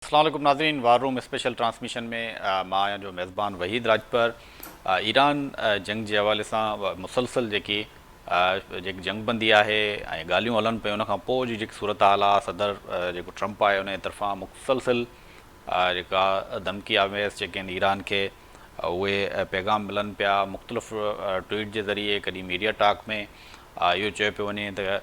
अस्सलाम वालेकुम नाज़रीन, वार रूम स्पेशल ट्रांसमिशन में मां आहियां जो मेज़बान वहीद राजपर। ईरान जंग जे हवाले सां मुसलसल जेकी जंगबंदी आहे ऐं ॻाल्हियूं हलनि पियूं, उन खां पोइ जी जेकी सूरत हाल आहे, सदर जेको ट्रंप आहे उन जे तरफ़ां मुसलसिल जेका धमकी आवेज़ जेके आहिनि ईरान खे, उहे पैगाम मिलनि पिया मुख़्तलिफ़ ट्वीट जे ज़रिए, कॾहिं मीडिया टॉक में इहो चयो पियो वञे त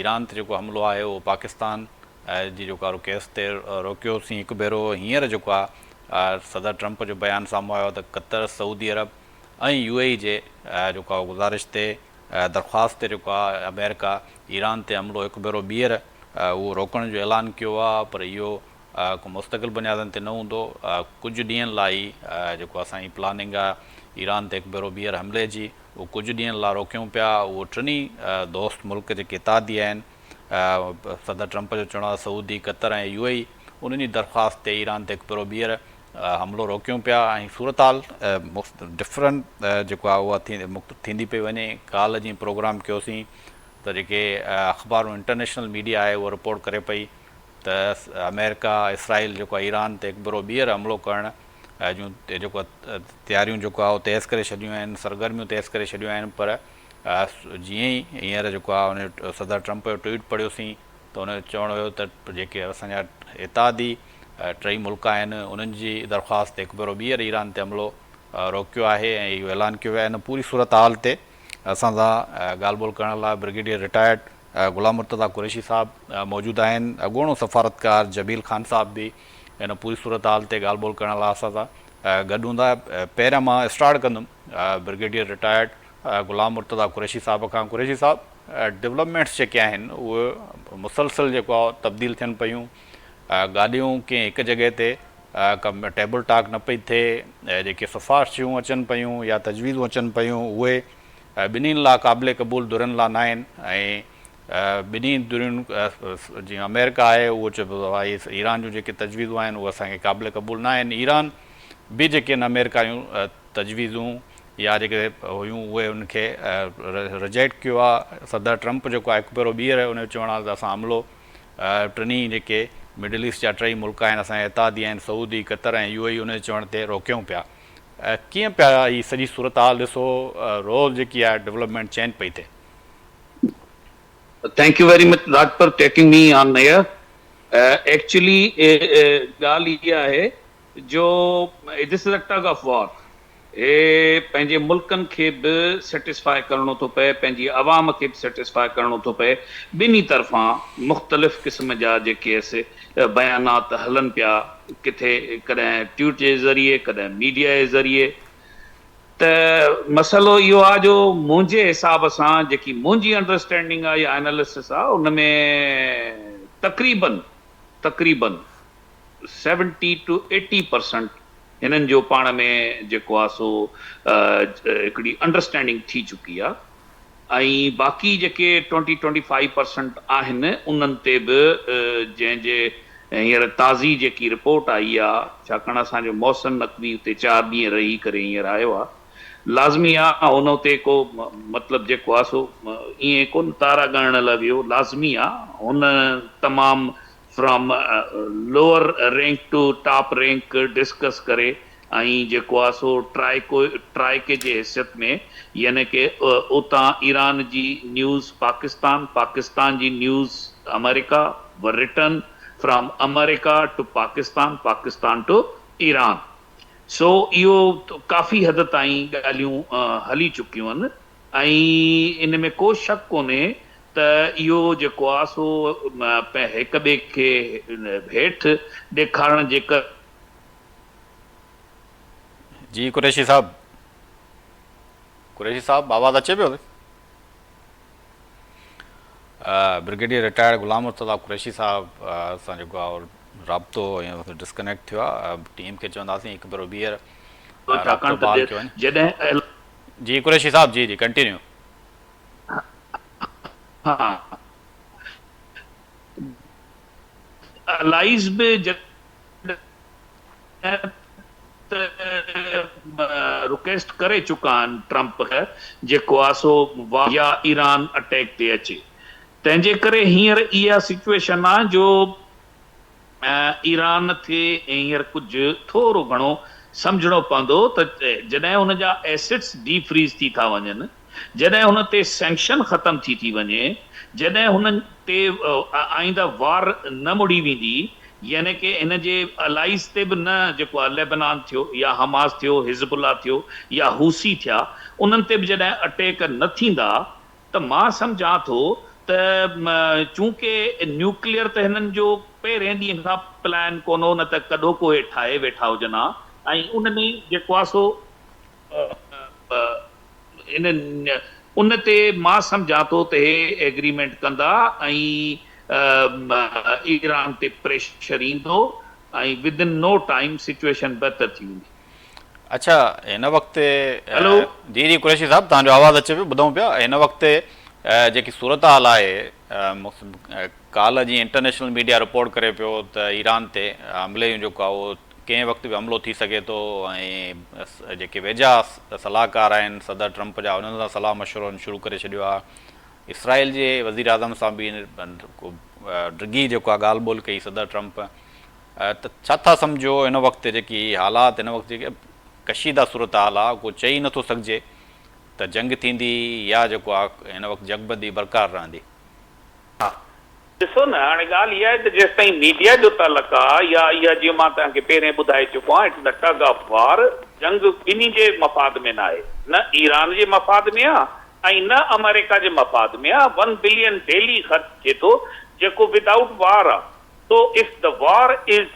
ईरान ते जेको हमिलो आहे उहो पाकिस्तान जी जेको आहे केस ते रोकियोसीं हिकु भेरो। हींअर जेको आहे सदर ट्रंप जो बयानु साम्हूं आयो त क़तर, सऊदी अरब ऐं UAE जे जेको आहे गुज़ारिश ते दरख़्वास्त ते जेको आहे अमेरिका ईरान ते हमिलो हिकु भेरो ॿीहर उहो रोकण जो ऐलान कयो आहे, पर इहो को मुस्तक़िल बुनियादनि ते न हूंदो। कुझु ॾींहंनि लाइ जेको असांजी प्लानिंग आहे ईरान ते हिकु भेरो ॿीहर हमले जी, उहो कुझु ॾींहंनि लाइ रोकियूं पिया। उहो टिनी दोस्त मुल्क जेके इतादी आहिनि, सदर ट्रंप जो चवणु आहे सऊदी, क़तर ऐं UAE, उन्हनि जी दरख़्वास्त ते ईरान ते हिकु भेरो ॿीहर हमिलो रोकियूं पिया। ऐं सूरत हाल डिफरेंट जेको आहे उहा थींदी पई वञे। काल्ह जीअं प्रोग्राम कयोसीं त जेके अख़बारूं इंटरनेशनल मीडिया आहे उहा रिपोर्ट करे पई त अमेरिका, इसराइल जेको आहे ईरान ते हिकु भेरो ॿीहर हमिलो करणु जूं जेको तयारियूं जेको आहे उहो तेज़ करे छॾियूं आहिनि, सरगर्मियूं तेज़ करे छॾियूं आहिनि। पर जीअं ई हींअर जेको आहे उन सदर ट्रंप जो ट्वीट पढ़ियोसीं त उनजो चवणु हुयो त जेके असांजा इतादी टई मुल्क आहिनि उन्हनि जी दरख़्वास्त ते हिकु भेरो ॿीहर ईरान ते हमिलो रोकियो आहे ऐं इहो ऐलान कयो आहे। इन पूरी सूरत हाल ते असां सां ॻाल्हि ॿोल करण लाइ ब्रिगेडियर रिटायर्ड ग़ुलाम मुर्तज़ा कुरैशी साहब मौजूदु आहिनि। अॻूणो सफ़ारतकार जबील ख़ान साहब बि इन पूरी सूरत हाल ते ॻाल्हि ॿोल करण लाइ असां सां गॾु हूंदा। पहिरियां मां स्टार्ट कंदुमि ब्रिगेडियर रिटायर्ड ग़ुलाम मुर्तज़ा कुरैशी साहब खां। कुरैशी साहब, डेवलपमेंट्स जेके आहिनि उहे मुसलसिल जेको आहे तब्दील थियनि पियूं, ॻाल्हियूं कंहिं हिकु जॻह ते टेबल टॉक न पई थिए, जेके सिफ़ारिशूं अचनि पियूं या तजवीज़ूं अचनि पियूं उहे ॿिन्हिनि लाइ क़ाबिल क़बूल धुरनि लाइ न आहिनि। ऐं ॿिन्ही धुरियुनि जीअं अमेरिका आहे उहो चइबो आहे ईरान जूं जेके तजवीज़ूं आहिनि उहे असांखे क़ाबिल क़बूल न आहिनि। ईरान बि जेके आहिनि अमेरिका जूं तजवीज़ूं या जेके हुयूं उहे उनखे रिजेक्ट कयो आहे। सदर ट्रंप जेको आहे हिकु भेरो ॿीहर उनजो चवणु आहे त असां हमिलो टिनी जेके मिडल ईस्ट जा टई मुल्क आहिनि असांजा इतादी आहिनि, सऊदी, क़तर ऐं UAE, उनजे चवण ते रोकियूं पिया। कीअं पिया हीअ सॼी सूरत हाल ॾिसो, रोज़ जेकी आहे डेवलपमेंट चेंज पई थिए? Thank you very much, Raj, for taking me on here. Actually, ॻाल्हि इहा आहे जो this is a tug of war. पंहिंजे मुल्कनि खे बि सेटिस्फाई करणो थो पए, पंहिंजी अवाम खे बि सेटिस्फाई करणो थो पए। ॿिन्ही तरफ़ां मुख़्तलिफ़ क़िस्म जा जेके बयानात हलनि पिया, किथे कॾहिं ट्वीट जे ज़रिए, कॾहिं मीडिया जे ज़रिए। त मसइलो इहो आहे जो मुंहिंजे हिसाब सां जेकी मुंहिंजी अंडरस्टैंडिंग आहे या एनालिसिस आहे उन में तक़रीबन 70 to 80% हिननि जो पाण में जेको आहे सो हिकिड़ी अंडरस्टैंडिंग थी चुकी आहे। ऐं बाक़ी जेके 20-25% आहिनि उन्हनि ते बि जंहिंजे हींअर ताज़ी जेकी रिपोर्ट आई आहे, छाकाणि असांजो मौसम नक़वी उते 4 ॾींहं रही करे हींअर आयो आहे, लाज़मी आहे हुन उते को मतिलबु जेको आहे सो ईअं कोन तारा ॻणण लाइ वियो, लाज़मी आहे हुन तमामु from lower rank to top rank discuss करे ऐं जेको आहे सो ट्राइके जे हैसियत में, यानी कि उतां ईरान जी न्यूज़ पाकिस्तान जी न्यूज़ अमेरिका, वर return from America to Pakistan to Iran. So इहो काफ़ी हद ताईं ॻाल्हियूं हली चुकियूं आहिनि ऐं इन में को शक कोन्हे त इहो जेको आहे सो हिक ॿिए खे हेठि ॾेखारण जे कर। जी कुरैशी साहब, आवाज़ अचे पियो? ब्रिगेडियर रिटायर्ड ग़ुलाम मुर्तज़ा कुरैशी साहब सां जेको आहे राब्तो डिस्कनेक्ट थियो आहे। टीम खे चवंदासीं हिकु भेरो ॿीहर राब्तो बहाल कयो वञे। जी कुरैशी साहब, जी कंटिन्यू। हाँ, अलाइज़ बि रिक्वेस्ट करे चुका आहिनि ट्रंप खे जेको आहे सो या ईरान अटैक ते अचे। तंहिंजे करे हींअर इहा सिचुएशन आहे जो ईरान थे हींअर कुझु थोरो घणो सम्झणो पवंदो त जॾहिं हुन जा एसेट्स डीफ्रीज़ थी था वञनि, जॾहिं हुन ते सैंक्शन ख़तम थी वञे, जॾहिं हुननि ते आईंदा वार न मुड़ी वेंदी, यानी कि इन जे अलाइज़ ते बि न जेको आहे लेबनान थियो या हमास थियो, हिज़बुल्ला थियो या हूसी थिया, उन्हनि ते बि जॾहिं अटैक न थींदा त मां सम्झां थो त चूंकि न्यूक्लियर त हिननि जो पहिरें ॾींहं खां प्लान कोन्हो, न त कॾो को हे ठाहे वेठा हुजनि हा, ऐं उन में जेको आहे सो इन उन ते मां सम्झां थो त हे एग्रीमेंट कंदा ऐं ईरान ते प्रेशर ईंदो ऐं with in no time situation बहितर थी वेंदी। अच्छा, हिन वक़्तु हेलो जी जी कुरैशी साहब, तव्हांजो आवाज़ु अचे पियो, ॿुधूं पिया। हिन वक़्तु जेकी सूरत हाल आहे, काल्ह जीअं इंटरनेशनल मीडिया रिपोर्ट करे पियो त ईरान ते हमले जो जेको आहे उहो कंहिं वक़्तु बि हमलो थी सघे थो, ऐं जेके वेझा सलाहकार आहिनि सदर ट्रंप जा, उन्हनि सां सलाह मशवरो शुरू करे छॾियो आहे। इसराइल जे वज़ीर आज़म सां बि डिघी जेको आहे ॻाल्हि ॿोल कई सदर ट्रंप। त छा था सम्झो हिन वक़्तु जेकी हालात, हिन वक़्तु जेके कशीदा सूरत हाल आहे, को चई नथो सघिजे त जंग थींदी या जेको आहे हिन वक़्तु जगबंदी बरक़रार रहंदी? ॾिसो न, हाणे ॻाल्हि इहा आहे त जेसि ताईं मीडिया जो तालुक आहे या इहा जीअं मां तव्हांखे पहिरें ॿुधाए चुको आहियां, it's the tug of war, जंग ॿिन्ही जे मफ़ाद में न आहे, न ईरान जे मफ़ाद में आहे ऐं न अमेरिका जे मफ़ाद में आहे। 1 बिलियन डेली ख़र्च थिए थो जेको विदाउट वार आहे। So if the war is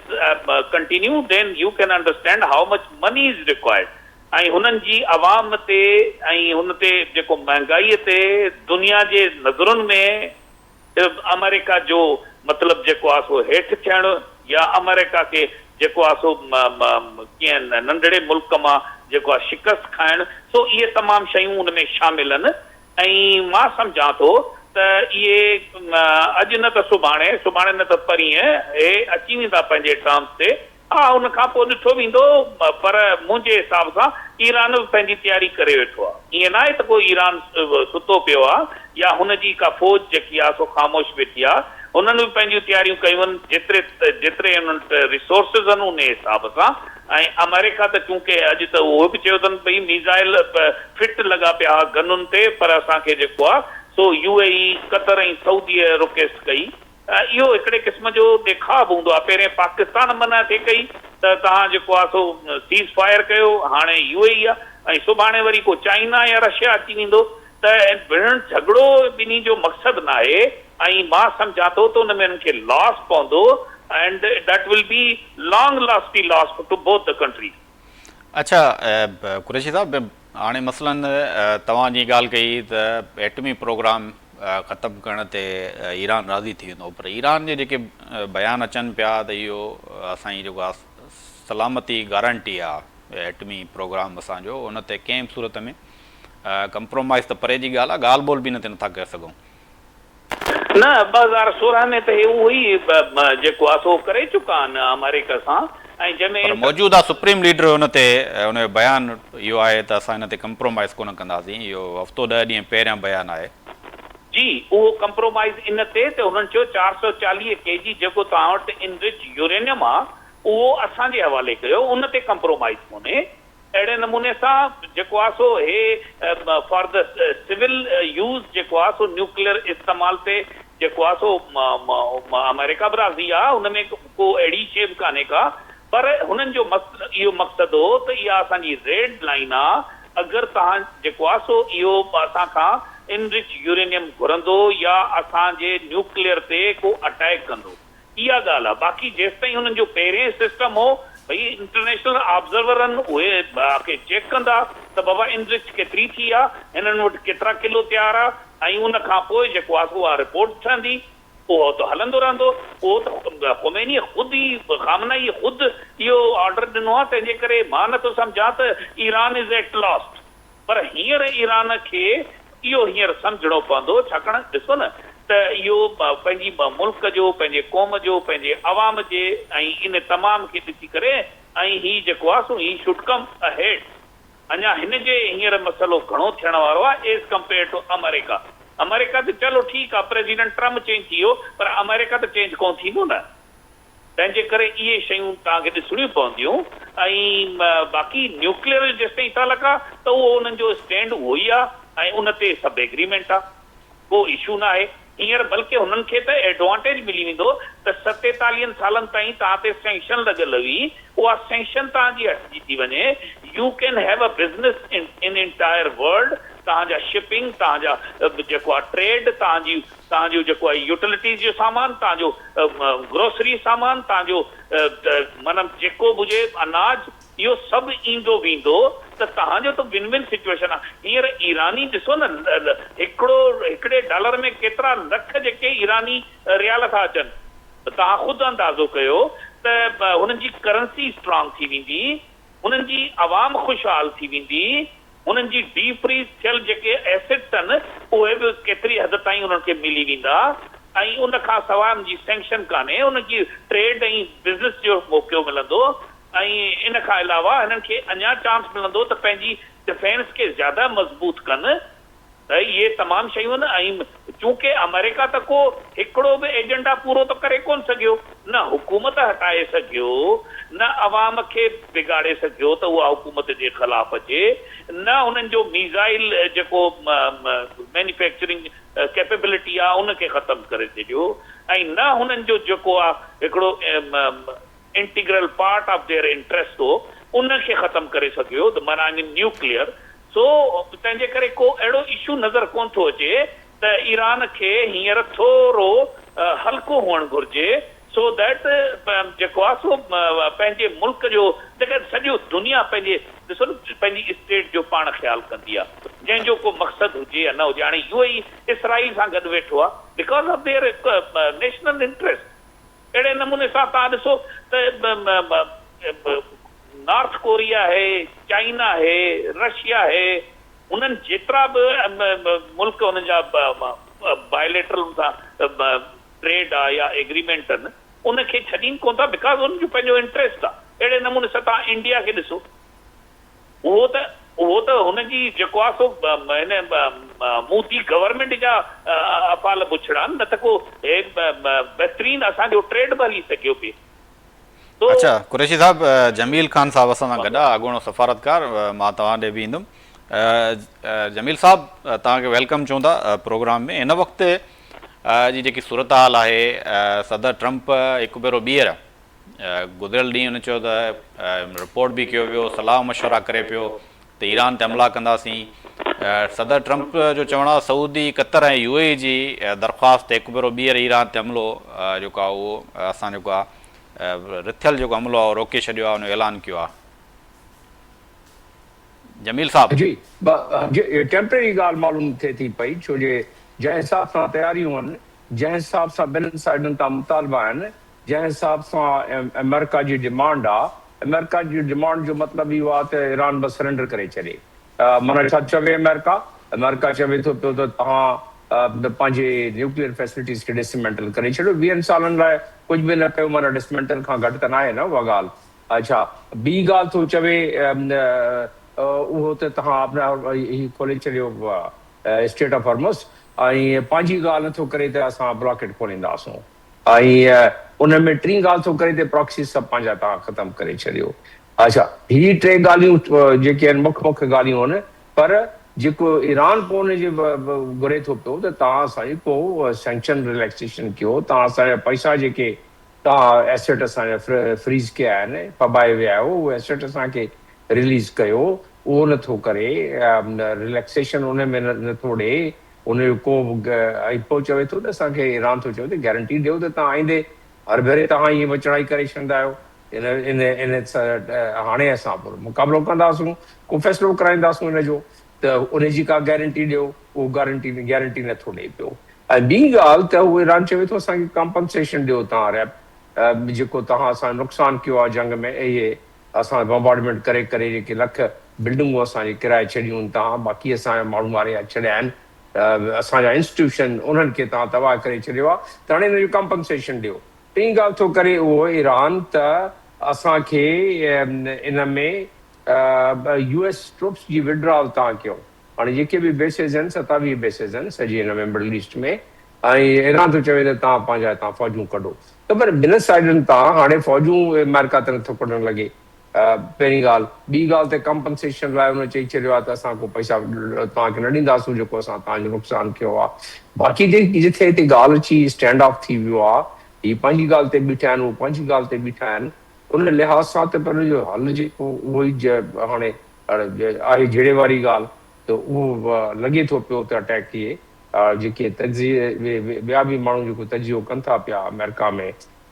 continue, then you can understand how much money is required. ऐं हुननि जी आवाम ते ऐं हुन ते जेको महांगाईअ ते दुनिया जे नज़रुनि में अमेरिका जो मतिलबु जेको आहे सो हेठि थियणु या अमेरिका खे जेको आहे सो कीअं नंढड़े मुल्क मां जेको आहे शिकस्त खाइणु, सो इहे तमामु शयूं हुन में शामिल आहिनि। ऐं मां सम्झां थो त इहे अॼु न त सुभाणे न त परीहं हे अची वेंदा पंहिंजे टर्म्स ते। हा, उन खां पोइ ॾिठो वेंदो, पर मुंहिंजे हिसाब सां ईरान बि पंहिंजी तयारी करे वेठो आहे। ईअं न आहे त कोई ईरान सुतो पियो आहे या हुनजी का फ़ौज जेकी आहे सो ख़ामोश वेठी आहे। हुननि बि पंहिंजियूं तयारियूं कयूं आहिनि जेतिरे उन्हनि वटि रिसोर्सिस आहिनि उन हिसाब सां। ऐं अमेरिका त चूंकि अॼु त उहो बि चयो अथनि भई मीज़ाइल फिट लॻा पिया गनुनि ते, पर असांखे जेको आहे सो UAE, कतर ऐं सऊदीअ रिक्वेस्ट कई। इहो हिकिड़े क़िस्म जो ॾेखाव हूंदो आहे। पहिरें पाकिस्तान मना थिए कई त तव्हां जेको आहे सो सीज़ फायर कयो, हाणे UAE आहे, ऐं सुभाणे वरी को चाइना या रशिया अची वेंदो। त भिड़ण झगड़ो ॿिन्ही जो मक़सदु न आहे। ऐं मां सम्झां थो त हुन में हुननि खे लॉस पवंदो and that will be long lasting loss to both the country. अच्छा कुरैशी साहब, हाणे मसलन तव्हां जी ॻाल्हि कई त एटमी प्रोग्राम ख़तमु करण ते ईरान राज़ी थी वेंदो, पर ईरान जे जेके बयान अचनि पिया त इहो असांजी जेको आहे सलामती गारंटी आहे एटमी प्रोग्राम असांजो, उन ते कंहिं बि सूरत में कंप्रोमाइज़ त परे जी ॻाल्हि आहे, ॻाल्हि ॿोल बि नथा करे सघूं। न, 2016 में त हे उहो ई जेको आहे सो करे चुका आहिनि अमेरिका सां। ऐं जंहिंमें मौजूदा सुप्रीम लीडर हुन ते हुन जो बयानु इहो आहे त असां हिन ते कंप्रोमाइज़ कोन कंदासीं। इहो हफ़्तो 10 ॾींहं पहिरियां बयानु आहे। जी, उहो कंप्रोमाइज़ इन ते त हुननि चयो 440 kg जेको तव्हां वटि इनरिच यूरेनियम आहे उहो असांजे हवाले कयो, उन ते कंप्रोमाइज़ कोन्हे। अहिड़े नमूने सां जेको आहे सो हे फॉर द सिविल यूज़ जेको आहे सो न्यूक्लियर इस्तेमाल ते जेको आहे सो अमेरिका बि राज़ी आहे, हुन में को अहिड़ी शइ बि कान्हे का। पर हुननि जो इहो मक़सदु हो त इहा असांजी रेड लाइन आहे। अगरि तव्हां जेको आहे सो इहो असां खां इनरिच यूरेनियम घुरंदो या असांजे न्यूक्लियर ते को अटैक कंदो, इहा ॻाल्हि आहे। बाक़ी जेसि ताईं हुननि जो पहिरें सिस्टम हो भई इंटरनेशनल ऑब्ज़र्वर आहिनि, उहे चेक कंदा त बाबा इनरिच केतिरी थी आहे, हिननि वटि केतिरा किलो तयारु आहे, ऐं उन खां पोइ जेको आहे सो उहा रिपोर्ट ठहंदी, उहो त हलंदो रहंदो। उहो त ख़ुमैनी ख़ुदि ई खामनाई ख़ुदि इहो ऑर्डर ॾिनो आहे। तंहिंजे करे मां नथो सम्झां त ईरान इज़ एट लॉस्ट, पर हींअर ईरान खे इहो हींअर सम्झणो पवंदो, छाकाणि ॾिसो न त इहो पंहिंजी मुल्क जो, पंहिंजे क़ौम जो, पंहिंजे अवाम जे ऐं इन तमाम खे ॾिसी करे ऐं हीउ जेको आहे सो ही शुड कम अहेड। अञा हिन जे हींअर मसइलो घणो थियण वारो आहे as compare to America. America त चलो ठीकु आहे, प्रेसिडेंट ट्रम्प चेंज थी वियो, पर अमेरिका त चेंज कोन थींदो न। तंहिंजे करे इहे शयूं तव्हांखे ॾिसणियूं पवंदियूं ऐं बाक़ी न्यूक्लियर जेसिताईं तालुक आहे त उहो उन्हनि जो स्टैंड उहो ई आहे ऐं उन ते सभु एग्रीमेंट आहे, को इशू न आहे हींअर। बल्कि हुननि खे त एडवांटेज मिली वेंदो त 47 सालनि ताईं तव्हां ते सैंक्शन लॻल हुई, उहा सैंक्शन तव्हांजी हटिजी थी वञे। U can have a business in entire world. तव्हांजा शिपिंग, तव्हांजा जेको आहे ट्रेड, तव्हांजो जेको आहे यूटिलिटीज़ जो सामान, तव्हांजो ग्रोसरी सामान, तव्हांजो माना जेको बि हुजे अनाज, इहो सभु ईंदो वेंदो त तव्हांजो त विन विन सिचुएशन आहे। हींअर ईरानी ॾिसो न, हिकिड़े डॉलर में केतिरा लख जेके ईरानी रियाल था अचनि, त तव्हां ख़ुदि अंदाज़ो कयो त हुननि जी करंसी स्ट्रांग थी वेंदी, हुननि जी आवाम ख़ुशहाल थी वेंदी, हुननि जी डी फ्रीज थियल जेके एसेट्स आहिनि उहे बि केतिरी हद ताईं उन्हनि खे मिली वेंदा। ऐं उन खां सवाइ उनजी सैंक्शन कान्हे, उनजी ट्रेड ऐं बिज़नेस जो मौक़ो मिलंदो। ऐं इन खां अलावा हिननि खे अञा चांस मिलंदो त पंहिंजी डिफेंस खे ज़्यादा मज़बूत कनि। त इहे तमामु शयूं आहिनि। ऐं चूंकि अमेरिका त को हिकिड़ो बि एजेंडा पूरो त करे कोन सघियो, न हुकूमत हटाए सघियो, न अवाम खे बिगाड़े सघियो त उहा हुकूमत जे ख़िलाफ़ अचे, न हुननि जो मिसाइल जेको मैन्युफैक्चरिंग कैपेबिलिटी आहे उनखे ख़तमु करे छॾियो, ऐं न हुननि जो जेको आहे हिकिड़ो integral part of their interest हो उनखे ख़तमु करे सघियो, माना न्यूक्लियर। सो तंहिंजे करे को अहिड़ो इशू नज़र कोन थो अचे त ईरान खे हींअर थोरो हल्को हुअणु घुरिजे, सो दैट जेको आहे सो पंहिंजे मुल्क जो जेके सॼो दुनिया पंहिंजे ॾिसो न पंहिंजी स्टेट जो पाण ख़्यालु कंदी आहे, जंहिंजो को मक़सदु हुजे या न हुजे। हाणे इहो ई इसराइल सां गॾु वेठो आहे because of their national interest. अहिड़े नमूने सां तव्हां ॾिसो त नॉर्थ कोरिया है, चाइना है, रशिया है, उन्हनि जेतिरा बि मुल्क हुननि जा बायोलेटरल सां ट्रेड आहे या एग्रीमेंट आहिनि उनखे छॾीनि कोन था बिकॉज़ उन्हनि जो पंहिंजो इंट्रस्ट आहे। अहिड़े नमूने सां तव्हां इंडिया खे ॾिसो, उहो त हुनजी जेको आहे सो मोदी गवर्नमेंट जा अफ़ाल बुछड़ा आहिनि, न त को बहितरीनु असांजो ट्रेड बि हली सघियो पिए। अच्छा कुरैशी साहब, जमील ख़ान साहब असां सां गॾु आहे, अॻूणो सफ़ारतकार, मां तव्हां ॾे बि ईंदुमि। जमील साहब तव्हांखे वेलकम चऊं था प्रोग्राम में। हिन वक़्तु जी जेकी सूरत हाल आहे, सदर ट्रंप हिकु भेरो ॿीहर गुज़िरियल ॾींहुं हुन चयो त रिपोर्ट बि कयो वियो, सलाह मशवरा करे पियो त ईरान ते हमला कंदासीं। सदर ट्रंप जो चवणु आहे सऊदी, कतर ऐं UAE जी दरख़्वास्त हिकु भेरो ॿीहर ईरान ते हमलो जेको आहे उहो असां जेको आहे रिथियल जेको हमलो आहे रोके छॾियो आहे, हुन जो ऐलान कयो आहे। जमील साहब जी टेम्परेरी ॻाल्हि मालूम थिए थी पई, छो जे जंहिं हिसाब सां तयारियूं आहिनि, जंहिं हिसाब सां ॿिन्हिनि साइडुनि तां मुतालबा आहिनि, जंहिं हिसाब सां अमेरिका जी डिमांड आहे, अमेरिका जी डिमांड जो मतिलबु इहो आहे त ईरान बि सरेंडर करे छॾे। माना छा चवे अमेरिका चवे थो पियो त तव्हां पंहिंजे न्यूक्लियर फैसिलिटीज़ खे डिसमेंटल करे छॾियो। 20 सालनि लाइ कुझु बि न कयो, माना डिसमेंटल खां घटि त न आहे न उहा ॻाल्हि। अच्छा, ॿी ॻाल्हि थो चवे उहो त तव्हां ही खोले छॾियो स्टेट ऑफ हॉर्मुज़, ऐं पंहिंजी ॻाल्हि नथो करे त असां ब्लॉकेट खोलींदासूं, ऐं उन में टी ॻाल्हि थो करे त प्रॉक्सी सभु पंहिंजा तव्हां ख़तमु करे छॾियो। अच्छा, ही टे ॻाल्हियूं जेके आहिनि मुख्य ॻाल्हियूं आहिनि, पर जेको ईरान पोइ हुनजे घुरे थो पियो त तव्हां असांजी को सैंक्शन रिलैक्सेशन कयो, तव्हां असांजा पैसा जेके तव्हां एसेट असांजा फ्रीज़ कया आहिनि, पबाए विया आहियो, उहे एसेट असांखे रिलीज़ कयो। उहो नथो करे, रिलैक्सेशन उन में नथो ॾे, उनजो को ऐं पोइ चवे थो त असांखे ईरान थो चवे त गारंटी ॾियो त तव्हां आईंदे हर भेरे तव्हां ईअं विचड़ाई करे छॾींदा आहियो। हाणे असां मुक़ाबिलो कंदासूं, को फ़ैसिलो कराईंदासूं हिनजो, त उनजी का गारंटी ॾियो, उहो गारंटी नथो ॾे पियो। ऐं ॿी ॻाल्हि त उहो ईरान चवे थो असांखे कॉम्पनसेशन ॾियो तव्हां रैप, जेको तव्हां असांजो नुक़सानु कयो आहे जंग में, इहे असां बम्बार्डमेंट करे करे जेके लख बिल्डिंगूं असांजे किराए छॾियूं आहिनि तव्हां, बाक़ी असांजा माण्हू मारे छॾिया आहिनि, असांजा इंस्टीट्यूशन उन्हनि खे तव्हां तबाह करे छॾियो आहे, त हाणे हिनजो कॉम्पनसेशन ॾियो। टी ॻाल्हि थो करे उहो ईरान त असांखे इन में US ट्रुप्स जी विड्रॉल तव्हां कयो। हाणे जेके बि बेसिस आहिनि 27 बेसिस आहिनि सॼे हिन में मिडल ईस्ट में, ऐं ईरान थो चवे त तव्हां पंहिंजा हितां फ़ौजूं कढो। त पर ॿिनि साइडनि तां हाणे फ़ौजूं अमेरिका ते नथो कढणु लॻे। पहिरीं ॻाल्हि, ॿी ॻाल्हि ते कंपनसेशन लाइ हुन चई छॾियो आहे त असां को पैसा तव्हांखे न ॾींदासीं जेको असां तव्हांजो नुक़सानु कयो आहे। बाक़ी जिथे हिते ॻाल्हि अची स्टैंड ऑफ थी वियो आहे, हीअ पंहिंजी ॻाल्हि ते बीठा आहिनि, उहे पंहिंजी ॻाल्हि ते बीठा आहिनि, उन लिहाज़ सां त पर जो हल जेको उहो ई हाणे आहे जहिड़े वारी ॻाल्हि, त उहो लॻे थो पियो त अटैक थिए। जेके ॿिया बि माण्हू जेको तजियो कनि था पिया अमेरिका में,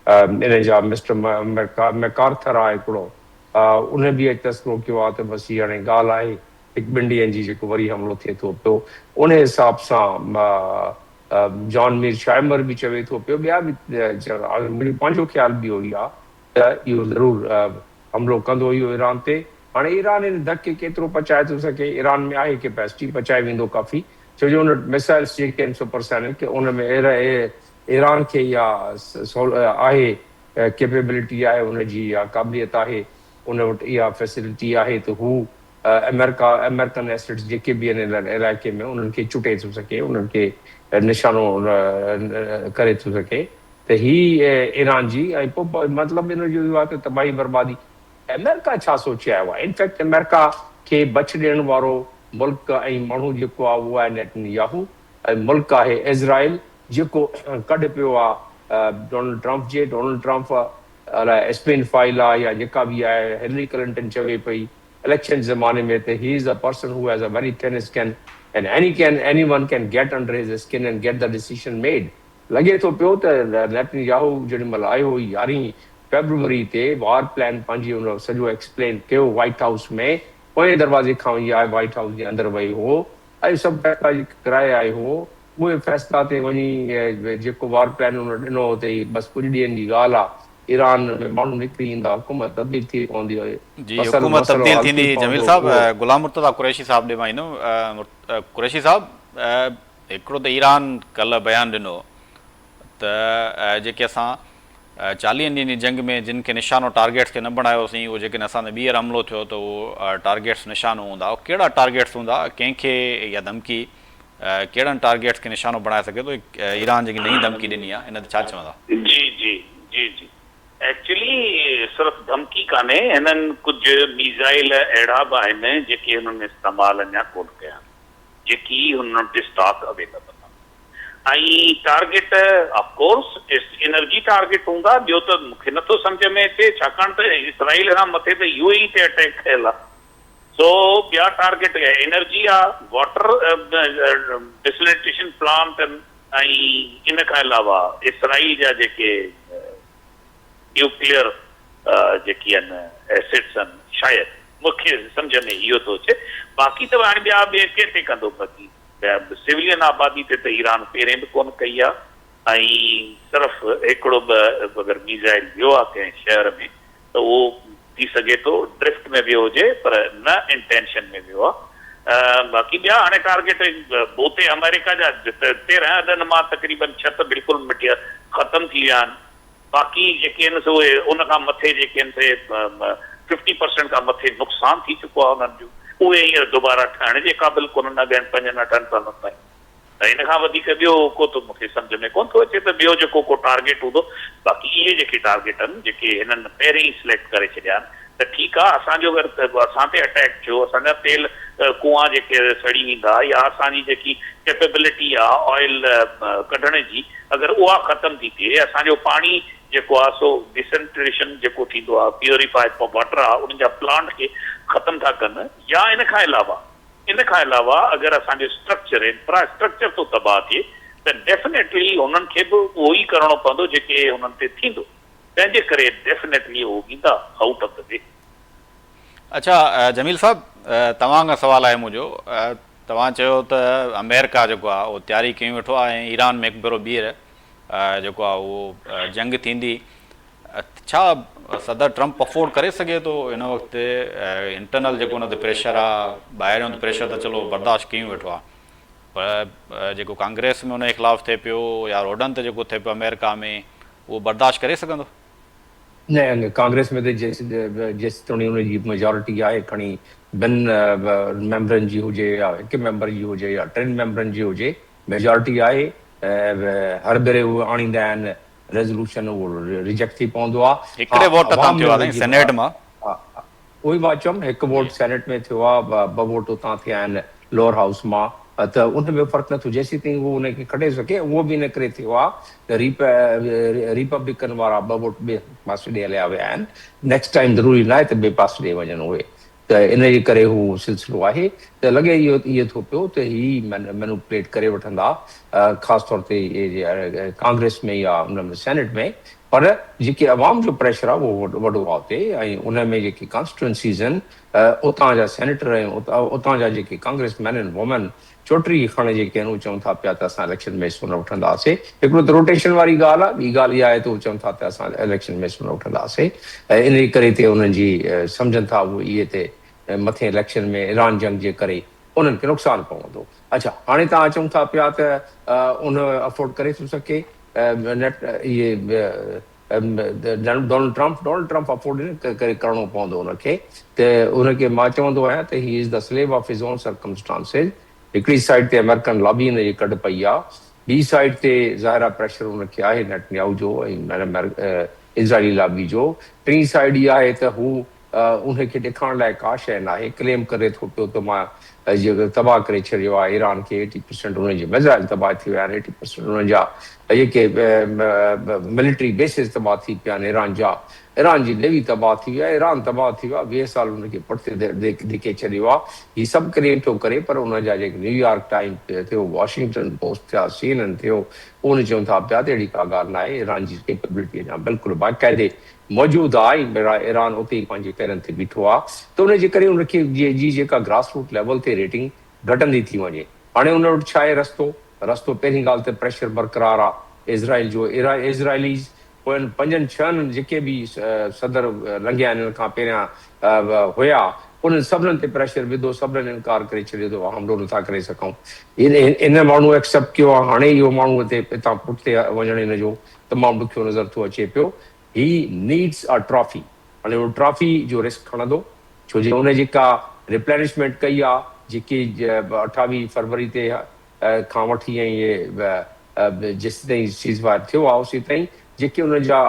इन जा मिस्टर मैकार्थर आहे हिकिड़ो, उन बि तस्करो कयो आहे त बसि हीअ हाणे ॻाल्हि आहे हिकु ॿिनि ॾींहंनि जी जेको वरी हमिलो थिए थो पियो। उन हिसाब सां जॉन मीर शाइमर बि चवे थो पियो, ॿिया बि मुंहिंजो पंहिंजो ख़्यालु बि इहो ई आहे त इहो ज़रूरु हमिलो कंदो इहो ईरान ते। हाणे ईरान इन धके केतिरो पचाए थो सघे, ईरान में आहे कैपेसिटी, पचाए वेंदो काफ़ी, छो जो उन मिसाइल्स जेके आहिनि सुपरसोनिक, उन में ईरान खे इहा आहे कैपेबिलिटी आहे उनजी, या क़ाबिलियत आहे, उन वटि इहा फैसिलिटी आहे त हू अमेरिकन एसेट्स जेके बि आहिनि इन इलाइक़े में उन्हनि खे चुटे थो सघे, उन्हनि खे निशानो करे थो सघे। त ही ईरान जी, ऐं पोइ मतिलबु इन जो इहो आहे त तबाही बर्बादी अमेरिका छा सोचे आयो आहे। इनफैक्ट अमेरिका खे बच ॾियण वारो मुल्क ऐं माण्हू जेको आहे उहो आहे नेतन्याहू, ऐं मुल्क आहे इज़राइल जेको कढ पियो आहे डोनाल्ड ट्रंप जे। डोनाल्ड ट्रंप अलाए स्पेन फाइल आहे या जेका बि आहे, हिलरी क्लिंटन चवे पई इलेक्शन ज़माने में त he is a person who has a very thin skin and anyone can get under his skin and get the decision made. लॻे थो पियो त नेतन्याहू जेॾी महिल आयो 11 फरवरी ते वार प्लान पंहिंजी हुन सॼो एक्सप्लेन कयो वाइट हाउस में, पोएं दरवाज़े खां इहा आहे वाइट हाउस जे अंदरि वई हो ऐं सभु फैसला कराए आयो हो। उहे फैसला ते वञी जेको वार प्लान हुन ॾिनो हुते बसि कुझु ॾींहंनि जी ॻाल्हि आहे, ईरान में माण्हू निकिरी ईंदा, हुकूमत तब्दील थी पवंदी। जी, हुकूमत तब्दील थींदी। जमील साहब, गुलाम मुर्तज़ा कुरैशी साहब ॾे मां ईंदुमि। कुरैशी साहब, हिकिड़ो त ईरान कल्ह बयानु ॾिनो त जेके असां 40 ॾींहंनि जी जंग में जिन खे निशानो टारगेट्स खे न बणायोसीं, उहो जेकॾहिं असां ते ॿीहर हमिलो थियो त उहो टारगेट्स निशानो हूंदा। कहिड़ा टारगेट्स हूंदा, कंहिंखे इहा धमकी कहिड़नि टारगेट्स खे निशानो बणाए सघे थो? ईरान जेकी नई धमकी ॾिनी आहे, इन ते छा चवंदा? जी जी जी जी एक्चुअली सिर्फ़ु धमकी कान्हे, हिननि कुझु मिसाइल अहिड़ा बि आहिनि जेके हुननि इस्तेमालु अञा कोन कया, जेकी हुन वटि स्टॉक अवेलेबल आहे। ऐं टारगेट ऑफकोर्स एनर्जी टारगेट हूंदा। ॿियो त मूंखे नथो सम्झ में अचे, छाकाणि त इसराइल खां मथे त यूएई ते अटैक थियल आहे, सो ॿिया टारगेट एनर्जी आहे, वाटर डिसलिनेशन प्लांट ऐं इन खां अलावा इसराइल जा जेके न्यूक्लियर जेकी आहिनि एसेट्स आहिनि, शायदि मूंखे सम्झ में इहो थो अचे। बाक़ी त हाणे ॿिया केरु कंदो? बाक़ी सिविलियन आबादी ते त ईरान पहिरें बि कोन कई आहे, ऐं सिर्फ़ु हिकिड़ो बि अगरि मिसाइल वियो आहे कंहिं शहर में त उहो थी सघे थो ड्रिफ्ट में वियो हुजे, पर न इंटेंशन में वियो आहे। बाक़ी ॿिया हाणे टारगेट हुते अमेरिका जा 13 अॾनि मां तक़रीबन 6 त बिल्कुलु मिटिया ख़तमु थी विया आहिनि। बाक़ी जेके आहिनि उहे उन खां मथे जेके आहिनि से 50% खां मथे नुक़सानु थी चुको आहे उन्हनि जो, उहे हींअर दुबारा ठाहिण जे क़ाबिल कोन न ॻाइनि 5-8 सालनि ताईं। त इन खां वधीक ॿियो को त मूंखे सम्झ में कोन थो अचे त ॿियो जेको को टारगेट हूंदो। बाक़ी इहे जेके टारगेट आहिनि जेके हिननि पहिरीं ई सिलेक्ट करे छॾिया आहिनि, त ठीकु आहे, असांजो अगरि असां ते अटैक थियो, असांजा तेल कुआं जेके सड़ी वेंदा, या असांजी जेकी कैपेबिलिटी आहे ऑयल कढण जी, अगरि उहा ख़तमु थी थिए, असांजो पाणी जेको आहे सो डिसेंट्रेशन जेको थींदो आहे, प्योरीफाइड वाटर आहे, उन्हनि जा प्लांट खे ख़तमु था कनि, या इन खां अलावा अगरि असांजो स्ट्रक्चर इंफ्रास्ट्रक्चर थो तबाह थिए त डेफिनेटली हुननि खे बि उहो ई करिणो पवंदो जेके हुननि ते थींदो। तंहिंजे करे डेफिनेटली उहो ईंदा आउट ऑफ द वे। अच्छा जमील साहब, तव्हां खां सवालु आहे मुंहिंजो। तव्हां चयो त अमेरिका जेको आहे उहो तयारी कयूं वेठो आहे ऐं ईरान में हिकु भेरो ॿीहर जेको आहे उहो जंग थींदी। छा सदर ट्रंप अफोर्ड करे सघे थो हिन वक़्तु इंटरनल जेको हुन ते प्रेशर आहे, ॿाहिरियों त प्रेशर त चलो बर्दाश्त कयूं वेठो आहे, पर जेको कांग्रेस में हुनजे ख़िलाफ़ु थिए पियो या रोडनि ते जेको थिए पियो अमेरिका में, उहो बर्दाश्त करे सघंदो? न, कांग्रेस में त जेसि ताईं हुनजी मेजॉरिटी आहे खणी 2 मेंबरनि जी हुजे या 1 मेंबर जी हुजे या 3 मेंबरनि जी हुजे, मेजॉरिटी आहे। हर भेरे उहे आणींदा आहिनि रेज़ोल्यूशन उहो रिजेक्ट थी पवंदो आहे। हिकिड़े वोट तां थियो आहे सेनेट मां। उहो ई मां चयुमि हिकु वोट सेनेट में थियो आहे, ॿ वोट उतां थिया आहिनि लोअर हाउस मां, त उन में फ़र्क़ु नथो जेसीं ताईं उहो उनखे खटे सघे। उहो बि इन करे थियो आहे त रिपब्लिकन वारा 2 वोट ॿिए पासे ॾे हलिया विया आहिनि। नेक्स्ट टाइम ज़रूरी न आहे त ॿिए पासे ॾे वञनि उहे, त इन जे करे हू सिलसिलो आहे। त लॻे इहो थो पियो त ही मैनिपुलेट करे वठंदा, ख़ासि तौर ते कांग्रेस में या उन में सेनेट में। पर जेके अवाम जो प्रेशर आहे उहो वॾो आहे उते, ऐं उन में जेके कॉन्स्टिट्यूंसीज़ आहिनि उतां जा सेनेटर ऐं उतां जा जेके कांग्रेस मैन एंड वुमेन चोटी खण जेके आहिनि उहे चवनि था पिया त असां इलेक्शन में हिसो न वठंदासीं। हिकिड़ो त रोटेशन वारी ॻाल्हि आहे, ॿी ॻाल्हि इहा आहे त उहे चवनि था त असां इलेक्शन में हिसो न वठंदासीं। ऐं इन करे ते उन्हनि जी सम्झनि था उहे इहे ते मथे इलेक्शन में ईरान जंग जे करे उन्हनि खे नुक़सानु पवंदो। अच्छा, हाणे तव्हां चऊं था पिया त उन अफोर्ड करे थो सघे इहे डोनाल्ड ट्रम्प अफोर्ड करे करिणो पवंदो उनखे। त उनखे मां चवंदो आहियां त he is the slave of his on circumstances. हिकिड़ी साइड ते अमेरिकन लॉबी इन जी कढ पई आहे, ॿी साइड ते ज़ाहिर आहे प्रेशर उनखे आहे नेतन्याहू जो ऐं इज़राइली लॉबी जो। टी साइड इहा आहे त हू उनखे ॾेखारण लाइ का शइ न आहे। क्लेम करे थो पियो त मां जेको तबाह करे छॾियो आहे ईरान खे, 80% उनजे मिज़ाइल तबाह थी विया आहिनि, 80% उन्हनि जा जेके मिलिट्री बेसिस तबाह थी पिया आहिनि ईरान जा, ईरान जी नेवी तबाह थी विया, ईरान तबाह थी वियो आहे, 20 साल उनखे पुठिते धिके छॾियो आहे। हीउ सभु क्लेम थो करे, पर उनजा जेके न्यूयॉर्क टाइम्स थियो, वॉशिंगटन पोस्ट थिया, CNN थियो, उन चवनि था पिया त अहिड़ी का ॻाल्हि न आहे, ईरान जी कैपेबिलिटी अञा बिल्कुलु बाक़ाइदे मौजूदु आहे, ईरान उते ई पंहिंजे पेरनि ते बीठो आहे। त उनजे करे उनखे जी जेका ग्रास रूट लेवल ते रेटिंग घटंदी थी वञे। हाणे उन वटि छा आहे रस्तो पहिरीं ॻाल्हि त प्रेशर बरक़रार आहे इज़राइल जो। इज़राइलीज़ पोयनि 5-6 जेके बि सदर लंघिया आहिनि हिन खां पहिरियां हुया, उन्हनि सभिनीनि ते प्रेशर विधो, सभिनीनि इनकार करे छॾियो त हमिलो नथा करे सघूं। इन माण्हू एक्सेप्ट कयो आहे। हाणे इहो माण्हू हिते हितां पुठिते वञणु हिन जो तमामु ॾुखियो नज़र थो अचे पियो। He needs a trophy. हाणे उहो ट्रॉफी जो रिस्क खणंदो, छो जो उन जेका रिप्लेनिशमेंट कई आहे, जेकी 28 फरवरी ते खां वठी ऐं इहे जेसि ताईं सीज़फायर थियो आहे उसी ताईं जेके उन्हनि जा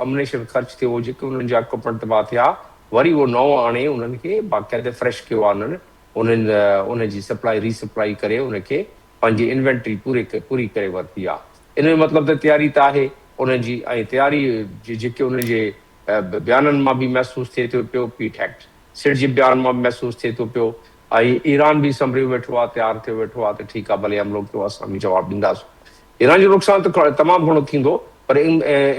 अम्युनिशन ख़र्च थियो, जेके उन्हनि जा इक्विपमेंट तबाह थिया, वरी उहो नओं आणे उन्हनि खे बाक़ाइदे फ्रेश कयो आहे। उनजी सप्लाई रीसप्लाई करे उनखे पंहिंजी इन्वेंट्री पूरी करे वरिती आहे। इन जो मतिलबु त तयारी त आहे उन्हनि जी, ऐं तयारी जेके उन्हनि जे बयाननि मां बि महसूसु थिए थो पियो, पीट हेगेट जे बयान मां बि महसूसु थिए थो पियो। ऐं ईरान बि संभरियो वेठो आहे, तयारु थियो वेठो आहे त ठीकु आहे भले हमिलो कयो, असां बि जवाबु ॾींदासीं। ईरान जो नुक़सानु त तमामु घणो थींदो, पर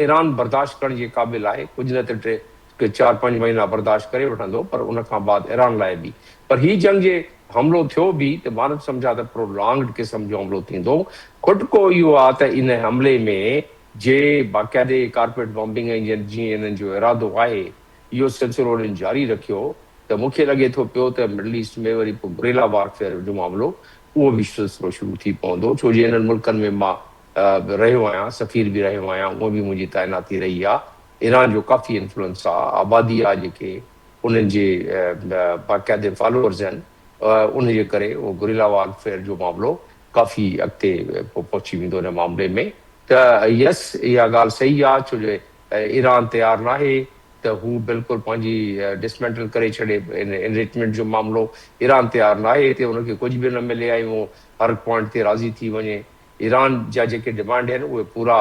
ईरान बर्दाश्त करण जे क़ाबिल आहे। कुझु न त 4-5 महीना बर्दाश्त करे वठंदो, पर उन खां बाद ईरान लाइ बि। पर हीउ जंग जे हमिलो थियो बि त मां नथो सम्झा त प्रोलॉन्ग्ड क़िस्म जो हमिलो थींदो। खुटको इहो आहे त इन हमले में जे बाक़ाइदे कारपेट बॉम्बिंग ऐं जीअं इन्हनि जो इरादो आहे, इहो सिलसिलो इन्हनि जारी रखियो त मूंखे लॻे थो पियो त मिडल ईस्ट में वरी पोइ गुरिला वारफेयर जो मामिलो उहो बि सिलसिलो शुरू थी पवंदो। छो जो इन्हनि मुल्कनि में मां रहियो आहियां, सफ़ीर बि रहियो आहियां, उहो बि मुंहिंजी तैनाती रही आहे। ईरान जो काफ़ी इन्फ्लुएंस आहे, आबादी आहे जेके उन्हनि जे बाक़ाइदे फॉलोअर्स आहिनि, उनजे करे उहो गुरिला वारफेयर जो मामिलो काफ़ी अॻिते पहुची वेंदो हिन मामले में। त यस, इहा ॻाल्हि सही आहे, छो जो ईरान तयारु न आहे त हू बिल्कुलु पंहिंजी डिसमेंटल करे छॾे। एनरिचमेंट जो मामिलो ईरान तयारु न आहे हिते, हुनखे कुझु बि न मिले ऐं उहो हर पॉइंट ते राज़ी थी वञे। ईरान जा जेके डिमांड आहिनि उहे पूरा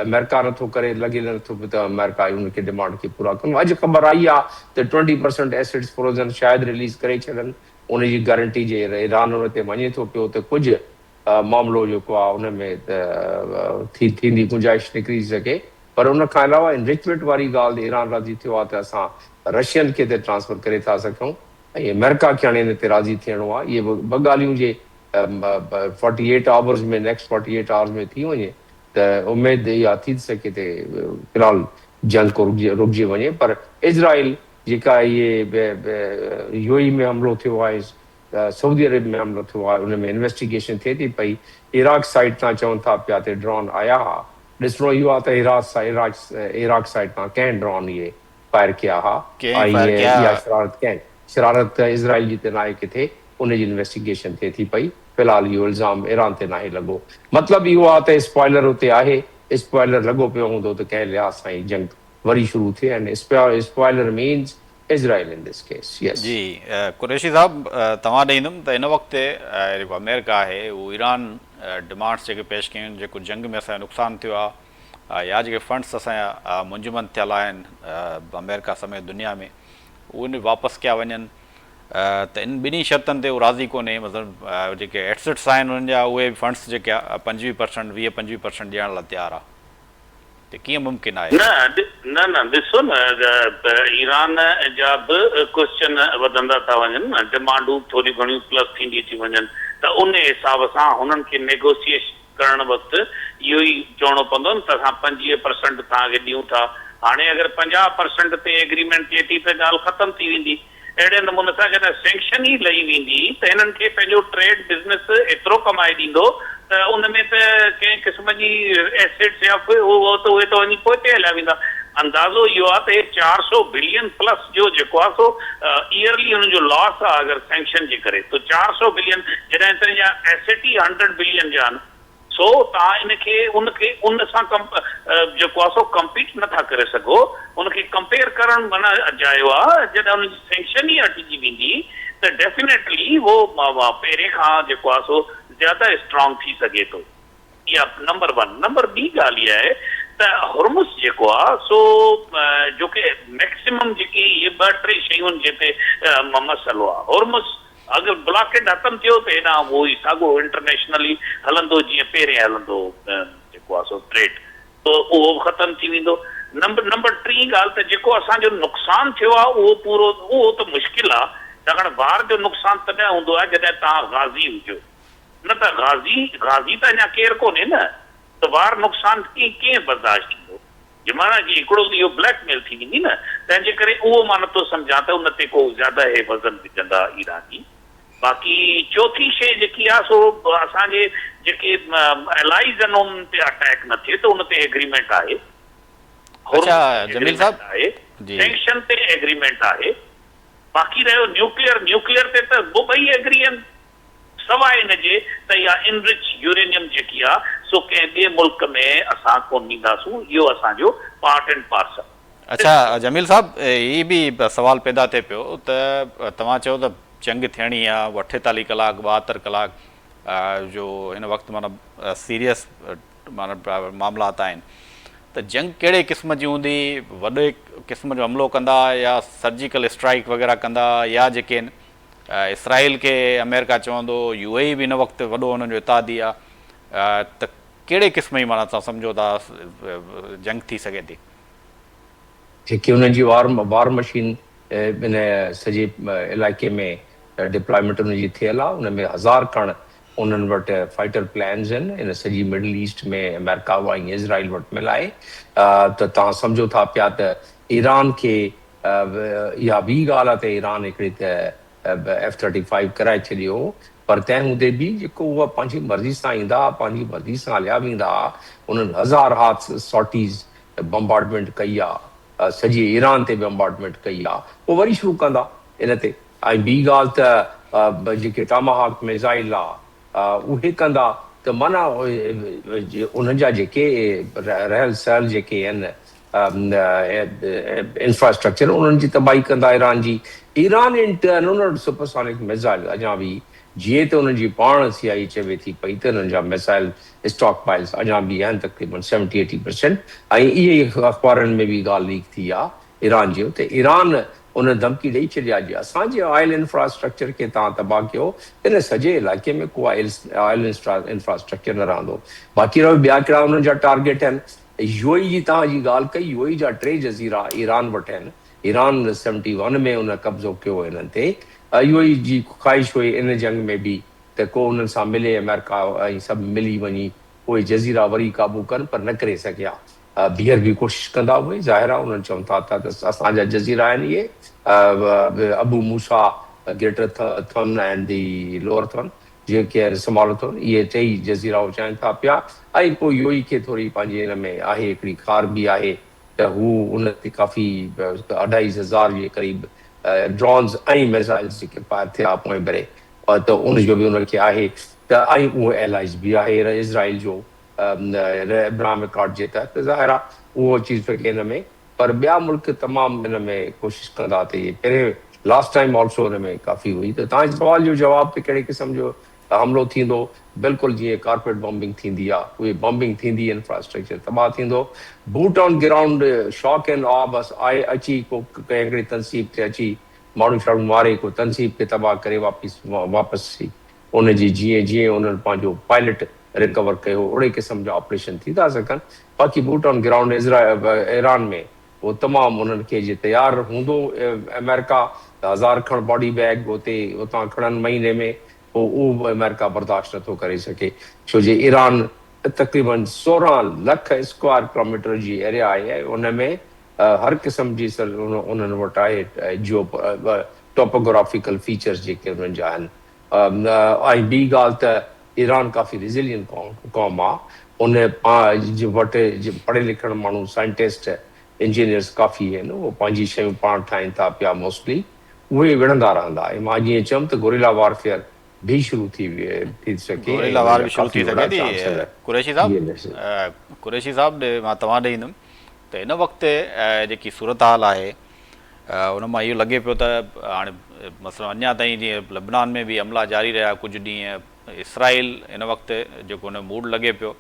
अमेरिका नथो करे, लॻे नथो पियो त अमेरिका उनखे डिमांड खे पूरा कंदो। अॼु ख़बर आई आहे त 20% एसिड्स फ्रोज़न शायदि रिलीज़ करे छॾनि, उनजी गारंटी जे ईरान उन ते वञे थो पियो त कुझु मामिलो जेको आहे उन में थींदी गुंजाइश निकिरी सघे। पर उन खां अलावा इनरिचमेंट वारी ॻाल्हि ईरान राज़ी थियो आहे त असां रशियन खे त ट्रांसफर करे था सघूं, ऐं अमेरिका खे हाणे हिन ते राज़ी थियणो आहे। इहे ॿ ॻाल्हियूं जे 48 आवर्स में, नेक्स्ट 48 आवर्स में थी वञे त उमेद इहा थी सघे त फ़िलहाल जंग को रुकिजी वञे। पर इज़राइल जेका इहे यूएई में हमिलो थियो आहे, सऊदी अरब में हमिलो थियो आहे, उन में इन्वेस्टिगेशन थिए थी पई। इराक साइड तां चवनि था पिया त ड्रोन आया हुआ। ॾिसणो इहो आहे त इराक साइड तां कंहिं ड्रोन इहे फायर कया हुआ, ऐं इहा शरारत त इज़राइल जी त नाहे किथे, उनजी इन्वेस्टिगेशन थिए थी पई। फ़िलहाल इहो इल्ज़ाम ईरान ते नाहे लॻो। मतिलबु इहो आहे त स्पॉइलर उते आहे, स्पॉइलर लॻो पियो हूंदो त कंहिं लिहाज़ सां ई जंग वरी शुरू थिए and spoiler means Israel in this case yes ji Qureshi साहब तव्हां ॾे ईंदुमि त हिन वक़्तु जेको अमेरिका आहे उहो ईरान डिमांड्स जेके पेश कयूं आहिनि जेको जंग में असांजो नुक़सानु थियो आहे या जेके फंड्स असांजा मुंजमद थियल आहिनि अमेरिका समेत दुनिया में उहे वापसि कया वञनि त इन ॿिन्ही शर्तनि ते उहो राज़ी कोन्हे मतिलबु जेके एसेट्स आहिनि उन्हनि जा उहे फंड्स जेके आहे 25% 20-25% ॾियण लाइ तयारु आहे त कीअं मुमकिन आहे न ॾिसो न ईरान जा बि क्वेश्चन वधंदा था वञनि न डिमांडूं थोरी घणियूं प्लस थींदी थी वञनि त उन हिसाब सां हुननि खे नेगोशिएशन करण वक़्तु इहो ई चवणो पवंदो न त असां 25% तव्हांखे ॾियूं था हाणे अगरि 50% ते एग्रीमेंट थिए थी त ॻाल्हि ख़तमु थी वेंदी अहिड़े नमूने सां जॾहिं सैंक्शन ई लही वेंदी त हिननि खे पंहिंजो ट्रेड बिज़नेस एतिरो कमाए ॾींदो त उन में त कंहिं क़िस्म जी एसेट्स या उहे त वञी पोइ हलिया वेंदा अंदाज़ो इहो आहे त 400 बिलियन प्लस जो जेको आहे सो ईयरली हुननि जो लॉस आहे अगरि सैंक्शन जे करे त 400 बिलियन जॾहिं त जा एसेट ई 100 बिलियन जा आहिनि सो तव्हां इनखे उन सां जेको आहे सो कम्पीट नथा करे सघो उनखे कंपेयर करणु माना अजायो आहे जॾहिं हुनजी सैंक्शन ई हटिजी वेंदी त डेफिनेटली उहो पहिरें खां जेको आहे सो ज़्यादा स्ट्रॉन्ग थी सघे थो इहा नंबर 1 नंबर 2 ॻाल्हि इहा आहे त हुर्मुस जेको आहे सो जोके मैक्सिमम जेके इहे 2-3 शयूं जिते मसइलो आहे हुर्मुस अगरि ब्लॉकेड ख़तमु थियो त हेॾां उहो ई साॻियो इंटरनेशनली हलंदो जीअं पहिरें हलंदो जेको आहे सो ट्रेड त उहो बि ख़तमु थी वेंदो नंबर 3 ॻाल्हि त जेको असांजो नुक़सानु थियो आहे उहो त मुश्किल आहे छाकाणि वार जो नुक़सानु तॾहिं हूंदो आहे जॾहिं तव्हां गाज़ी हुजो न त गाज़ी त अञा केरु कोन्हे न त वार नुक़सानु कीअं बर्दाश्त थींदो जमाना की हिकिड़ो इहो ब्लैकमेल थी वेंदी न तंहिंजे करे उहो मां नथो सम्झां त उन ते को ज़्यादा वज़न विझंदा ईरानी बाक़ी चौथी शइ जेकी आहे सो असांजे जेके एलाइज़ आहिनि उन ते अटैक न थिए त उन ते एग्रीमेंट आहे जमील साहब सैंक्शन ते एग्रीमेंट आहे बाक़ी रहियो न्यूक्लियर ते त ॿई एग्री आहिनि सवाइ हिन जे त इहा इनरिच यूरेनियम जेकी आहे सो कंहिं ॿिए मुल्क में असां कोन ॾींदासूं इहो असांजो पार्ट एंड पार्सल अच्छा जमील साहब ही बि सवाल पैदा थिए पियो त तव्हां चयो त जंग थियणी आहे 48 कलाक 72 कलाक जो हिन वक़्तु माना सीरियस माना मामलात आहिनि त जंग कहिड़े क़िस्म जी हूंदी वॾे क़िस्म जो हमलो कंदा या सर्जिकल स्ट्राइक वग़ैरह कंदा या जेके आहिनि इसराइल खे अमेरिका चवंदो UAE बि हिन वक़्तु वॾो हुननि जो इतादी आहे त कहिड़े क़िस्म जी माना तव्हां सम्झो था जंग थी सघे थी जेकी हुननि जी वार मशीन इन सॼे इलाइक़े में डिप्लॉयमेंट हुनजी थियल आहे उन में 1000 खण उन्हनि वटि फाइटर प्लान्स आहिनि इन सॼी मिडल ईस्ट में अमेरिका वांगुरु इज़राइल वटि मिलाए त तव्हां सम्झो था पिया त ईरान खे इहा ॿी ॻाल्हि आहे त ईरान हिकिड़ी त F-35 कराए छॾियो पर तंहिं हूंदे बि जेको उहा पंहिंजी मर्ज़ी सां ईंदा पंहिंजी मर्ज़ी सां हलिया वेंदा उन्हनि 1000 हाथ सॉटीज़ बम्बार्डमेंट कई आहे सॼे ईरान ते बम्बार्डमेंट कई आहे पोइ वरी शुरू कंदा इन ते ऐं ॿी ॻाल्हि त जेके टामाहाक मिसाइल आहे उहे कंदा त माना उन्हनि जा जेके रहियल सहल जेके आहिनि इंफ्रास्ट्रक्चर उन्हनि जी तबाही कंदा ईरान इंटर्न उन वटि सुपरसोनिक मिसाइल अञा बि जीअं त उन्हनि जी पाण CIA चवे थी पई त उन्हनि जा मिसाइल स्टॉक पाइल्स अञा बि आहिनि तक़रीबन 70-80% ऐं इहे ई अख़बारनि में बि ॻाल्हि लीक थी आहे ईरान जो त ईरान उन धमकी ॾेई छॾिया जी असांजे ऑयल इंफ्रास्ट्रक्चर खे तव्हां तबाह कयो इन सॼे इलाइक़े में को ऑयल इंफ्रास्ट्रक्चर न रहंदो बाक़ी रहो ॿिया कहिड़ा उन्हनि जा टारगेट आहिनि UAE जी तव्हांजी ॻाल्हि कई UAE जा 3 जज़ीरा ईरान वटि आहिनि ईरान 71 में उन कब्ज़ो कयो हिननि ते UAE जी ख़्वाहिश हुई इन जंग में बि त को उन्हनि सां मिले अमेरिका ऐं सभु मिली वञी उहे जज़ीरा वरी क़ाबू कनि पर न करे सघिया ॿीहर बि कोशिशि कंदा उहे ज़ाहिर आहे उन्हनि चवनि था त असांजा जज़ीरा आहिनि इहे अबू मूसा ग्रेटर थन ऐं दी लोअर थन जेके स्मॉल थन इहे 3 जज़ीरा चाहिनि था पिया ऐं पोइ UAE खे थोरी पंहिंजे हिन में आहे हिकिड़ी खार बि आहे त हू उन ते काफ़ी 2500 जे क़रीब ड्रोन्स ऐं मिसाइल्स जेके फायर थिया पोइ भरे त उनजो बि उनखे आहे त ऐं उहो एलाइज़ बि आहे इज़राइल जो इब्राहिम अकॉर्ड जे तहत ज़ाहिर आहे उहो चीज़ पई हिन में, पर ॿिया मुल्क तमामु हिन में कोशिशि कंदा त इहे पहिरें लास्ट टाइम ऑल्सो हिन में काफ़ी हुई। त तव्हांजे सुवाल जो जवाब ते कहिड़े क़िस्म जो हमिलो थींदो, बिल्कुलु जीअं कारपेट बॉम्बिंग थींदी आहे उहे बॉम्बिंग थींदी, इंफ्रास्ट्रक्चर तबाह थींदो। Boot on ground shock and ऑ बसि आहे, अची को कंहिं हिकिड़ी तनसीब ते अची माण्हू शाण्हू मारे को तनसीब खे तबाह करे वापसि उनजी जीअं जीअं उन्हनि पंहिंजो पायलट रिकवर कयो ओड़े क़िस्म जा ऑपरेशन थी था सघनि। बाक़ी बूट ऑन ग्राउंड ईरान में उहो तमामु उन्हनि खे जे तयारु हूंदो अमेरिका त 1000 खण बॉडी बैग हुते उतां खणनि महीने में, पोइ उहो बि अमेरिका बर्दाश्त नथो करे सघे, छो जे ईरान तक़रीबन 16 लख स्क्वायर किलोमीटर जी एरिया आहे, उन में हर क़िस्म जी उन्हनि वटि आहे जियो टोपोग्राफिकल फीचर्स जेके उन्हनि जा आहिनि। ऐं ॿी ॻाल्हि त ईरान काफ़ी रिज़िलियंट क़ौम आहे, उन वटि पढ़े लिखण माण्हू साइंटिस्ट इंजीनियर्स काफ़ी आहिनि, उहे पंहिंजी शयूं पाण ठाहिनि था पिया मोस्टली, उहे विढ़ंदा रहंदा। ऐं मां जीअं चयुमि त गुरिल्ला वॉरफेयर भी शुरू थी सघे, गुरिल्ला वार भी शुरू थी सघे थी। कुरैशी साहब मां तव्हां ॾे ईंदुमि त हिन वक़्तु जेकी सूरत हाल आहे उन मां इहो लॻे पियो त हाणे मसइलो अञा ताईं जीअं लबनान में बि हमला जारी रहिया कुझु ॾींहं, इसराइल हिन वक़्तु जेको हुन मूड लॻे पियो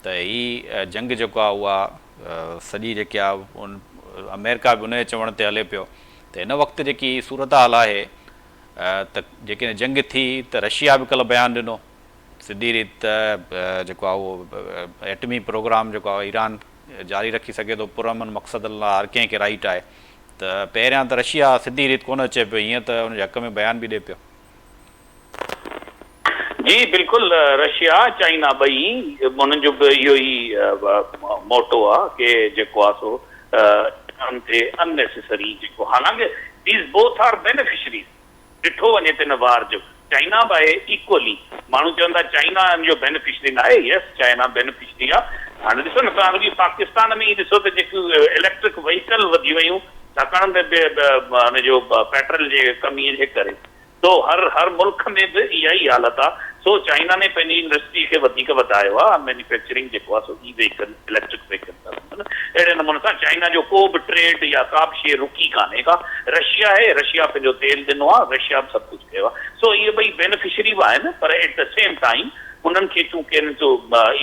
त हीअ जंग जेको आहे उहा सॼी जेकी आहे उन अमेरिका बि उनजे चवण ते हले पियो त हिन वक़्तु जेकी सूरत हाल आहे त जेकॾहिं जंग थी त रशिया बि कल्ह बयानु ॾिनो सिधी रीति जेको आहे उहो एटमी प्रोग्राम जेको आहे ईरान जारी रखी सघे थो पुरअमन मक़सदनि लाइ, हर कंहिंखे राइट आहे। त पहिरियां त रशिया सिधी रीति कोन अचे पियो, हीअं त हुनजे हक़ में बयान बि ॾिए पियो। जी बिल्कुलु, रशिया चाइना ॿई उन्हनि जो बि इहो ई मोटो आहे की जेको आहे सो अननेसेसरी जेको, हालांकि दीज़ बोथ आर बेनिफिशरीज़, ॾिठो वञे त हिन वार जो चाइना बि आहे इक्वली। माण्हू चवंदा चाइना जो बेनिफिशरी न आहे, यस चाइना बेनिफिशरी आहे। हाणे ॾिसो न तव्हां रुॻी पाकिस्तान में ई ॾिसो त जेकियूं इलेक्ट्रिक व्हीकल वधी वयूं छाकाणि त हुनजो पेट्रोल जे कमीअ जे करे, तो हर मुल्क में बि इहा ई हालत आहे। सो चाइना ने पंहिंजी इंडस्ट्री खे वधीक वधायो आहे, मैन्युफैक्चरिंग जेको आहे सो ई व्हीकल इलेक्ट्रिक व्हीकल, अहिड़े नमूने सां चाइना जो को बि ट्रेड या का बि शइ रुकी कान्हे का। रशिया आहे, रशिया पंहिंजो तेल ॾिनो आहे, रशिया बि सभु कुझु कयो आहे। सो इहे ॿई बेनिफिशरी बि आहिनि, पर एट द सेम टाइम उन्हनि खे चूंकि हिन जो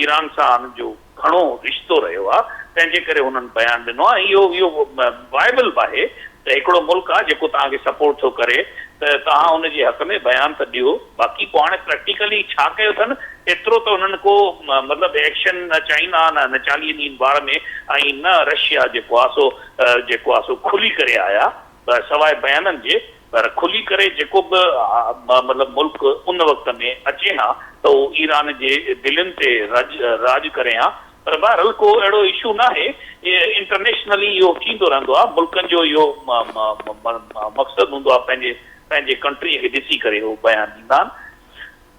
ईरान सां हुननि जो घणो रिश्तो रहियो आहे, तंहिंजे करे हुननि बयानु ॾिनो आहे। इहो वाइबल बि आहे त हिकिड़ो मुल्क आहे जेको तव्हांखे सपोर्ट थो करे त तव्हां हुनजे हक़ में बयानु त ॾियो। बाक़ी पोइ हाणे प्रैक्टिकली छा कयो अथनि एतिरो त हुननि को मतिलबु एक्शन न चाइना न 40 ॾींहं बार में, ऐं न रशिया जेको आहे सो खुली करे आया सवाइ बयाननि जे, पर खुली करे जेको बि मतिलबु मुल्क उन वक़्त में अचे हा त उहो ईरान जे दिलनि ते राज करे हा। पर बहरहाल को अहिड़ो इशू न आहे, इंटरनेशनली इहो थींदो रहंदो आहे, मुल्कनि जो इहो मक़सदु हूंदो आहे पंहिंजे कंट्रीअ खे ॾिसी करे उहो बयानु ॾींदा आहिनि।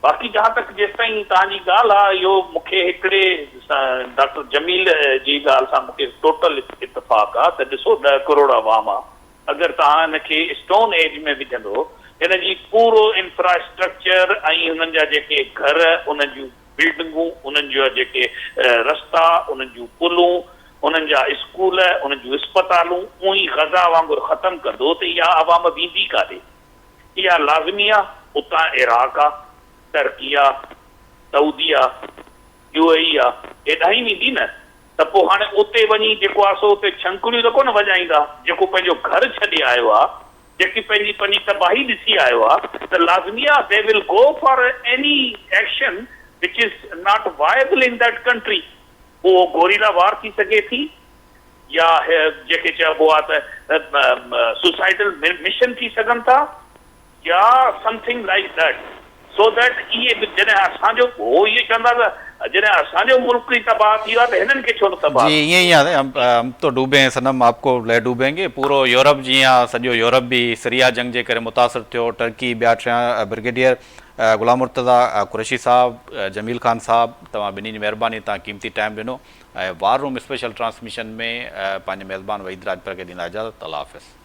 बाक़ी जहां तक जेसिताईं तव्हांजी ॻाल्हि आहे, इहो मूंखे हिकिड़े डॉक्टर जमील जी ॻाल्हि सां मूंखे टोटल इतफ़ाक़ आहे त ॾिसो 10 करोड़ आवाम आहे, अगरि तव्हां हिनखे स्टोन एज में विझंदो, हिन जी पूरो इंफ्रास्ट्रक्चर ऐं हुननि जा जेके घर, उन्हनि जूं बिल्डिंगूं, उन्हनि जा जेके रस्ता, उन्हनि जूं पुलूं, उन्हनि जा स्कूल, उन्हनि जूं अस्पतालूं उहो ई ग़ज़ा वांगुरु ख़तमु कंदो त इहा आवाम वेंदी काॾे? इहा लाज़मी आहे। उतां इराक आहे, टर्की आहे, सऊदी आहे, UAE आहे, हेॾा ई वेंदी न। त पोइ हाणे उते वञी जेको आहे सो उते छंकड़ियूं त कोन वॼाईंदा, जेको पंहिंजो घर छॾे आयो आहे, जेकी पंहिंजी तबाही ॾिसी आयो आहे, त लाज़मी आहे they will go for any action which is not viable in that country। उहो गोरिला वार थी सघे थी, या जेके चइबो आहे त सुसाइडल मिशन थी सघनि था, या something like that, so that इहे जॾहिं असांजो उहो इहे चवंदा त जॾहिं असांजो मुल्क ई तबाह थी वियो आहे त हिननि खे छो न तबाह? जी ईअं ई आहे, हम तो डूबे हैं सनम आपको ले डूबेंगे। पूरो यूरोप जीअं आहे, सॼो यूरोप बि सीरिया जंग जे करे मुतासिर थियो, टर्की, ॿिया ब्रिगेडियर गुलाम मुर्तज़ा कुरैशी साहब, जमील ख़ान साहब, तव्हां ॿिन्ही जी महिरबानी, तव्हां क़ीमती टाइम ॾिनो ऐं वार रूम स्पेशल ट्रांसमिशन में पंहिंजे मेज़बान वहीद राजपर खे ॾींदा इजाज़त। अल्लाह हाफ़िज़।